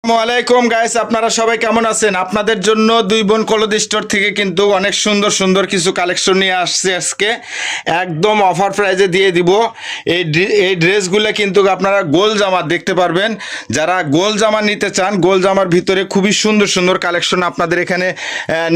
আসসালামাইকুম গাইস, আপনারা সবাই কেমন আছেন? আপনাদের জন্য দুই বোন কলদি স্টোর থেকে কিন্তু অনেক সুন্দর সুন্দর কিছু কালেকশন নিয়ে আসছে আজকে। একদম অফার প্রাইজে দিয়ে দিব। এই ড্রেসগুলো কিন্তু আপনারা গোল জামা দেখতে পারবেন। যারা গোল জামা নিতে চান, গোল জামার ভিতরে খুবই সুন্দর সুন্দর কালেকশন আপনাদের এখানে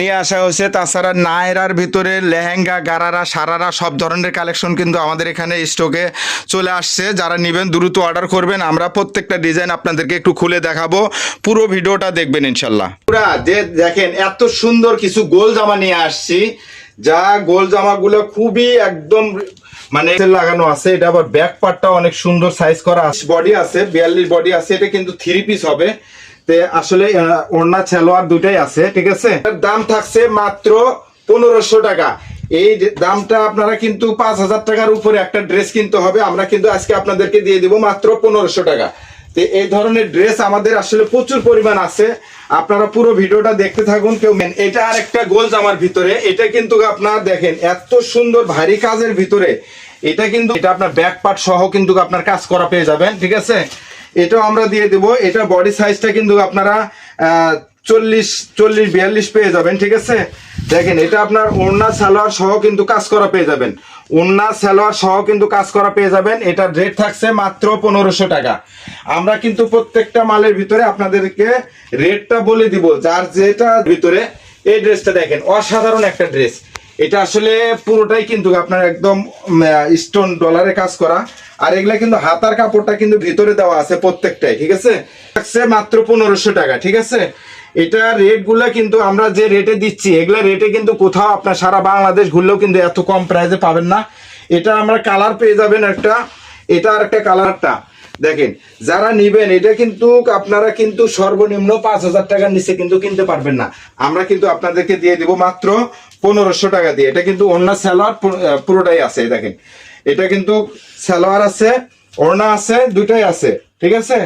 নিয়ে আসা হয়েছে। তাছাড়া নায়রার ভিতরে লেহেঙ্গা, গারারা, সারারা সব ধরনের কালেকশন কিন্তু আমাদের এখানে স্টকে চলে আসছে। যারা নেবেন দ্রুত অর্ডার করবেন। আমরা প্রত্যেকটা ডিজাইন আপনাদেরকে একটু খুলে দেখাবো, পুরো ভিডিওটা দেখবেন ইনশাল্লাহ। পুরা যে দেখেন এত সুন্দর কিছু গোল জামা নিয়ে আসছি, যা গোল জামাগুলো খুবই একদম মানে লাগানো আছে। এটা আবার ব্যাক পার্টটা অনেক সুন্দর সাইজ করা আছে, বডি আছে 42 বডি আছে। এটা কিন্তু 3 পিস হবে। তে আসলে ওড়না সালোয়ার দুটাই আছে, ঠিক আছে। এর দাম থাকছে মাত্র 1500 টাকা। এই দামটা আপনারা কিন্তু 5000 টাকার উপরে একটা ড্রেস কিনতে হবে। আমরা কিন্তু আজকে আপনাদেরকে দিয়ে দিব মাত্র 1500 টাকা। তো এই ধরনের ড্রেস আমাদের আসলে প্রচুর পরিমাণ আছে। আপনারা পুরো ভিডিওটা দেখতে থাকুন। কেউ এটা আর একটা গোল জামার ভিতরে, এটা কিন্তু আপনারা দেখেন এত সুন্দর ভারী কাজের ভিতরে। এটা কিন্তু এটা আপনার ব্যাক পার্ট সহ কিন্তু আপনার কাজ করা পেয়ে যাবেন, ঠিক আছে। এটাও আমরা দিয়ে দেব। এটা বডি সাইজটা কিন্তু আপনারা 40-42 পেয়ে যাবেন, ঠিক আছে। দেখেন এটা আপনার ওড়না সালোয়ার সহ কিন্তু কাজ করা পেয়ে যাবেন। ওড়না সালোয়ার সহ কিন্তু কাজ করা পেয়ে যাবেন। এটার রেট থাকছে মাত্র 1500 টাকা। আমরা কিন্তু প্রত্যেকটা মালের ভিতরে আপনাদেরকে রেটটা বলে দিব, যার যেটা ভিতরে। এই ড্রেসটা দেখেন অসাধারণ একটা ড্রেস। এটা আসলে পুরোটাই কিন্তু আপনার একদম স্টোন ডলারে কাজ করা। আর এগুলা কিন্তু হাতার কাপড়টা কিন্তু ভিতরে দেওয়া আছে প্রত্যেকটাই, ঠিক আছে। থাকছে মাত্র 1500 টাকা, ঠিক আছে। এটা রেট গুলা কিন্তু আমরা যে রেটে দিচ্ছি, এগুলা রেটে কিন্তু কোথাও আপনার সারা বাংলাদেশ ঘুরলেও কিন্তু এত কম প্রাইসে পাবেন না। এটা আমরা কালার পেয়ে যাবেন একটা, এটা আর একটা কালারটা দেখেন। যারা নিবেন এটা কিন্তু আপনারা কিন্তু সর্বনিম্ন 5000 টাকার নিচে কিন্তু কিনতে পারবেন না। আমরা কিন্তু আপনাদেরকে দিয়ে দিব মাত্র 1500 টাকা দিয়ে। এটা কিন্তু ওড়না সালোয়ার পুরোটাই আছে, দেখেন। এটা কিন্তু সালোয়ার আছে, ওড়না আছে, দুটাই আছে, ঠিক আছে।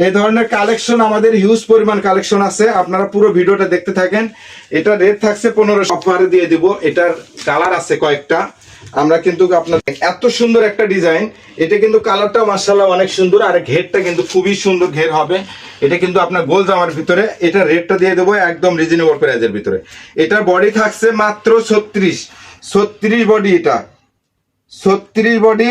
এই ধরনের কালেকশন আমাদের হিউজ পরিমাণ কালেকশন আছে। আপনারা পুরো ভিডিওটা দেখতে থাকেন। এটা রেট থাকছে 1500 অফারে দিয়ে দিব। এটার কালার আছে কয়েকটা। আমরা কিন্তু আপনার এত সুন্দর একটা ডিজাইন। এটা কিন্তু কালারটা মাশাআল্লাহ অনেক সুন্দর। আর ঘেরটা কিন্তু খুবই সুন্দর ঘের হবে। এটা কিন্তু আপনার গোল জামার ভিতরে। এটা রেটটা দিয়ে দেবো একদম রিজনেবল প্রাইসের ভিতরে। এটার বডি থাকছে মাত্র 36 বডি। এটা 36 বডি,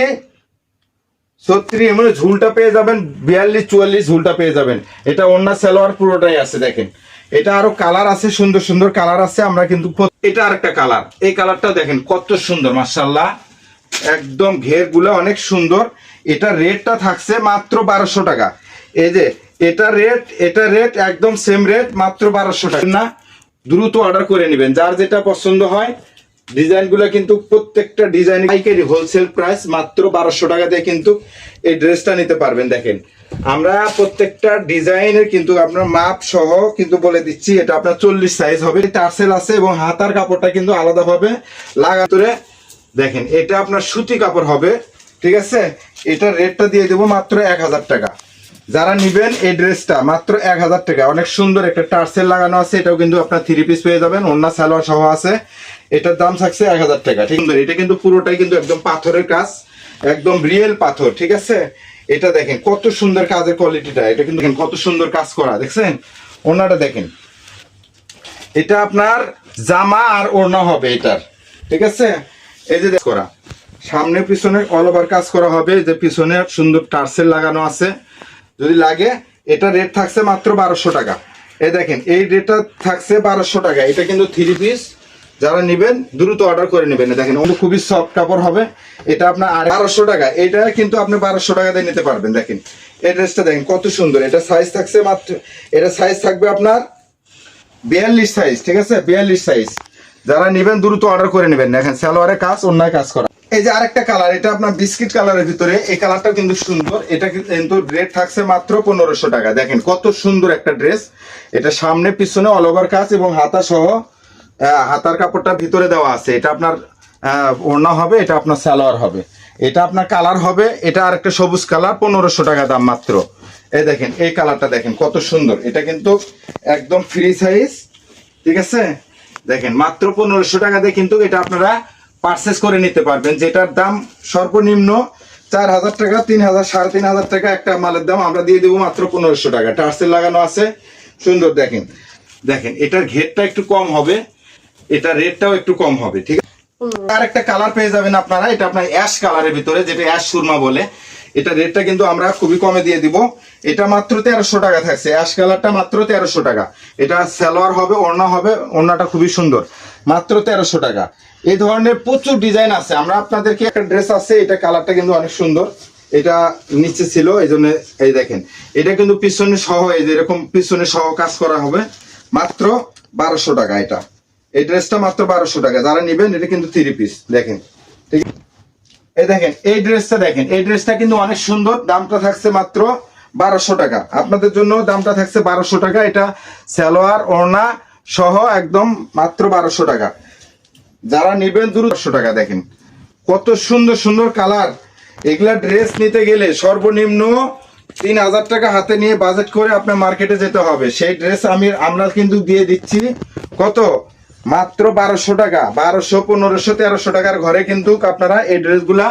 36 মানে ঝুলটা পেয়ে যাবেন 42-44 ঝুলটা পেয়ে যাবেন। এটা ওড়না সালোয়ার পুরোটাই আছে, দেখেন। এটা আরো কালার আছে, সুন্দর সুন্দর কালার আছে। আমরা কিন্তু এটা আরেকটা কালার, এই কালারটাও দেখেন কত সুন্দর মাশাআল্লাহ, একদম ঘের গুলো অনেক সুন্দর। এটা রেটটা থাকছে মাত্র 1200 টাকা। এই যে এটা রেট একদম সেম রেট, মাত্র 1200 টাকা। না, দ্রুত অর্ডার করে নেবেন যার যেটা পছন্দ হয়। ডিজাইনগুলো কিন্তু প্রত্যেকটা ডিজাইন পাইকারি হোলসেল প্রাইস মাত্র 1200 টাকা দিয়ে কিন্তু এই ড্রেসটা নিতে পারবেন। দেখেন আমরা প্রত্যেকটা ডিজাইনের কিন্তু আপনার মাপ সহ কিন্তু বলে দিচ্ছি। এটা আপনার 40 সাইজ হবে, টার্সেল আছে এবং হাতার কাপড়টা কিন্তু আলাদাভাবে লাগাতরে। দেখেন এটা আপনার সুতি কাপড় হবে, ঠিক আছে। এটার রেটটা দিয়ে দেবো মাত্র 1000 টাকা। যারা নিবেন এই ড্রেসটা মাত্র 1000 টাকা। অনেক সুন্দর একটা টার্সেল লাগানো আছে। এটাও কিন্তু আপনার 3 পিস পেয়ে যাবেন, ওড়না সালোয়ার সহ আছে। এটার দাম থাকছে 1000 টাকা, ঠিক আছে। এটা কিন্তু পুরোটাই কিন্তু একদম পাথরের কাজ, একদম রিয়েল পাথর, ঠিক আছে। এটা দেখেন কত সুন্দর কাজের কোয়ালিটিটা। এটা কিন্তু দেখেন কত সুন্দর কাজ করা, দেখছেন। ওড়নাটা দেখেন, এটা আপনার জামা আর ওড়না হবে এটার, ঠিক আছে। এই যে করা সামনে পিছনে অল ওভার কাজ করা হবে। যে পিছনে সুন্দর টার্সেল লাগানো আছে যদি লাগে। এটা রেট থাকছে মাত্র 1200 টাকা। এই দেখেন এই রেটটা থাকছে 1200 টাকা। এটা কিন্তু 3 পিস। যারা নেবেন দ্রুত অর্ডার করে নেবেন। দেখেন খুবই সফট কাপড় হবে। এটা আপনার 1200 টাকা। এটা কিন্তু আপনি 1200 টাকা দিয়ে নিতে পারবেন। দেখেন এই ড্রেসটা দেখেন কত সুন্দর। এটা সাইজ থাকছে মাত্র, এটা সাইজ থাকবে আপনার 42 সাইজ, ঠিক আছে। 42 সাইজ। যারা নেবেন দ্রুত অর্ডার করে নেবেন। দেখেন সালোয়ারে কাজ, অন্যায় কাজ করা। এই যে আরেকটা কালার, এটা আপনার বিস্কিট কালারের ভিতরে। এই কালারটা কিন্তু সুন্দর। এটা কিন্তু রেট থাকছে মাত্র 1500 টাকা। দেখেন কত সুন্দর একটা ড্রেস। এটা সামনে পিছনে অল ওভার কাজ এবং হাতা সহ হাতার কাপড়টা ভিতরে দেওয়া আছে। এটা আপনার ওড়না হবে, এটা আপনার সালোয়ার হবে, এটা আপনার কালার হবে। এটা আরেকটা সবুজ কালার, 1500 টাকা দাম মাত্র। এই দেখেন এই কালারটা দেখেন কত সুন্দর। এটা কিন্তু একদম ফ্রি সাইজ, ঠিক আছে। দেখেন মাত্র 1500 টাকা দিয়ে কিন্তু এটা আপনারা পারচেস করে নিতে পারবেন। যেটার দাম সর্বনিম্ন 4,000 টাকা, 3,000, 3,500 টাকা একটা মালের দাম আমরা দিয়ে দেবো মাত্র 1500 টাকা। টার্সেল লাগানো আছে, সুন্দর। দেখেন দেখেন এটার ঘেরটা একটু কম হবে, এটা রেটটাও একটু কম হবে, ঠিক আছে। আর একটা কালার পেয়ে যাবেন আপনারা, এটা আপনার অ্যাশ কালারের ভিতরে, যেটা অ্যাশ সুরমা বলে। এটা রেটটা কিন্তু আমরা খুবই কমে দিয়ে দিব, এটা মাত্র 1300 টাকা থাকছে। অ্যাশ কালারটা মাত্র 1300 টাকা। এটা সালোয়ার হবে, ওড়না হবে, ওড়নাটা খুবই সুন্দর, মাত্র 1300 টাকা। এই ধরনের প্রচুর ডিজাইন আছে। আমরা আপনাদেরকে একটা ড্রেস আছে, এটা কালারটা কিন্তু অনেক সুন্দর, এটা নিচে ছিল এই জন্য। এই দেখেন এটা কিন্তু পিছনে সহ, এই যে এরকম পিছনে সহ কাজ করা হবে, মাত্র 1200 টাকা। এটা এই ড্রেসটা মাত্র 1200 টাকা। যারা নেবেন এটা কিন্তু 3 পিস। দেখেন ঠিক, এই দেখেন এই ড্রেসটা, দেখেন এই ড্রেসটা কিন্তু অনেক সুন্দর, দামটা থাকছে মাত্র 1200 টাকা। আপনাদের জন্য দামটা থাকছে 1200 টাকা। এটা সালোয়ার ওড়না সহ একদম মাত্র 1200 টাকা। যারা নেবেন 200 টাকা। দেখেন কত সুন্দর সুন্দর কালার। এগুলা ড্রেস নিতে গেলে সর্বনিম্ন 3000 টাকা হাতে নিয়ে বাজেট করে আপনার মার্কেটে যেতে হবে। সেই ড্রেস আমরা কিন্তু দিয়ে দিচ্ছি কত, মাত্র 1200 টাকা। 1200, 1500, 1300 টাকার ঘরে কিন্তু আপনারা এই ড্রেসগুলা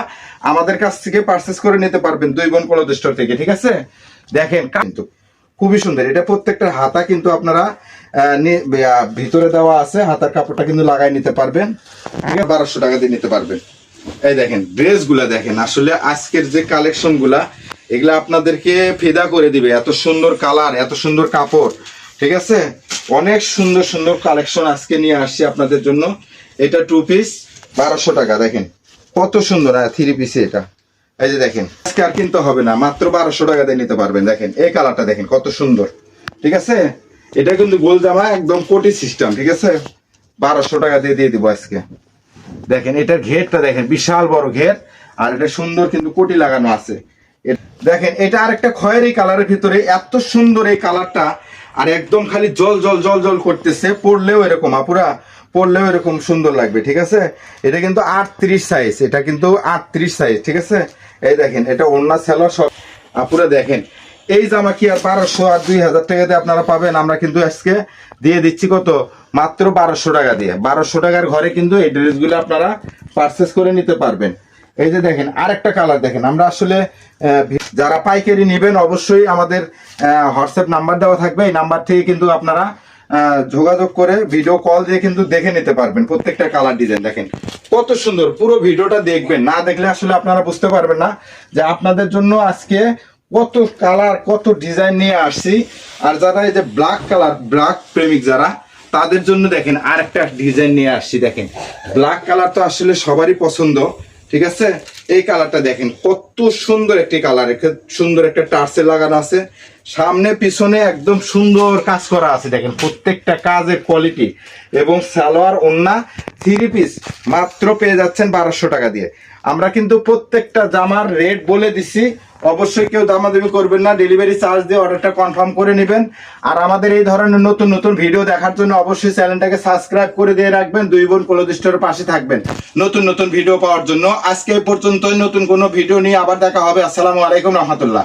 আমাদের কাছ থেকে পারচেস করে নিতে পারবেন, 2 বোন ক্লথ স্টোর থেকে, ঠিক আছে। দেখেন কিন্তু খুবই সুন্দর। এটা প্রত্যেকটা হাতা কিন্তু আপনারা ভিতরে দেওয়া আছে, হাতার কাপড়টা কিন্তু লাগাই নিতে পারবেন, ঠিক আছে। 1200 টাকা দিয়ে নিতে পারবেন। এই দেখেন ড্রেসগুলা দেখেন, আসলে আজকের যে কালেকশন গুলা, এগুলা আপনাদেরকে ফিদা করে দিবে। এত সুন্দর কালার, এত সুন্দর কাপড়, ঠিক আছে। অনেক সুন্দর সুন্দর কালেকশন আজকে নিয়ে আসছি আপনাদের জন্য। এটা 2 পিস 1200 টাকা। দেখেন কত সুন্দর। 3 পিসে এটা, এই যে দেখেন আজকে আর কিনতে হবে না, মাত্র 1200 টাকা দিয়ে নিতে পারবেন। দেখেন এই কালারটা দেখেন কত সুন্দর, ঠিক আছে। এটা কিন্তু গোল জামা, একদম কোটি সিস্টেম, ঠিক আছে। 1200 টাকা দিয়ে দিয়ে দিব আজকে। দেখেন এটার ঘেরটা দেখেন, বিশাল বড় ঘের, আর এটা সুন্দর কিন্তু কোটি লাগানো আছে। দেখেন এটা আরেকটা খয়েরি কালারের ভিতরে, এত সুন্দর এই কালারটা, আর একদম খালি জল জল জল জল করতেছে। পরলেও এরকম আপুরা, পরলেও এরকম সুন্দর লাগবে, ঠিক আছে। এটা কিন্তু 38 সাইজ, এটা কিন্তু 38 সাইজ, ঠিক আছে। এই দেখেন এটা ওড়না সালোয়ার সব। আপুরা দেখেন এই জামা কি আর 1200 আর 2000 টাকাতে আপনারা পাবেন? আমরা কিন্তু আজকে দিয়ে দিচ্ছি কত, মাত্র 1200 টাকা দিয়ে। 1200 টাকার ঘরে কিন্তু এই ড্রেসগুলো আপনারা পারচেস করে নিতে পারবেন। এই যে দেখেন আরেকটা কালার দেখেন। আমরা আসলে যারা পাইকারি নেবেন অবশ্যই আমাদের হোয়াটসঅ্যাপ নাম্বার দেওয়া থাকবে, এই নাম্বার থেকে কিন্তু আপনারা যোগাযোগ করে ভিডিও কল দিয়ে কিন্তু দেখে নিতে পারবেন প্রত্যেকটা কালার ডিজাইন। দেখেন কত সুন্দর, পুরো ভিডিওটা দেখবেন, না দেখলে আসলে আপনারা বুঝতে পারবেন না যে আপনাদের জন্য আজকে কত কালার, কত ডিজাইন নিয়ে আসছি। আর যারা এই যে ব্ল্যাক কালার, ব্ল্যাক প্রেমিক যারা, তাদের জন্য দেখেন আরেকটা ডিজাইন নিয়ে আসছি। দেখেন ব্ল্যাক কালার তো আসলে সবারই পছন্দ, ঠিক আছে। এই কালারটা দেখেন কত সুন্দর একটি কালার, সুন্দর একটা টার্সেল লাগানো আছে, সামনে পিছনে একদম সুন্দর কাজ করা আছে। দেখেন প্রত্যেকটা কাজের কোয়ালিটি, এবং সালোয়ার ওড়না 3 পিস মাত্র পেয়ে যাচ্ছেন 1200 টাকা দিয়ে। আমরা কিন্তু প্রত্যেকটা জামার রেট বলে দিছি, অবশ্যই কেউ দামাদামি করবেন না, ডেলিভারি চার্জ দিয়ে অর্ডারটা কনফার্ম করে নেবেন। আর আমাদের এই ধরনের নতুন নতুন ভিডিও দেখার জন্য অবশ্যই চ্যানেলটাকে সাবস্ক্রাইব করে দিয়ে রাখবেন, 2 বোন ক্লথ স্টোরের পাশে থাকবেন নতুন নতুন ভিডিও পাওয়ার জন্য। আজকে এই পর্যন্তই, নতুন কোনো ভিডিও নিয়ে আবার দেখা হবে। আসসালামু আলাইকুম রহমতুল্লাহ।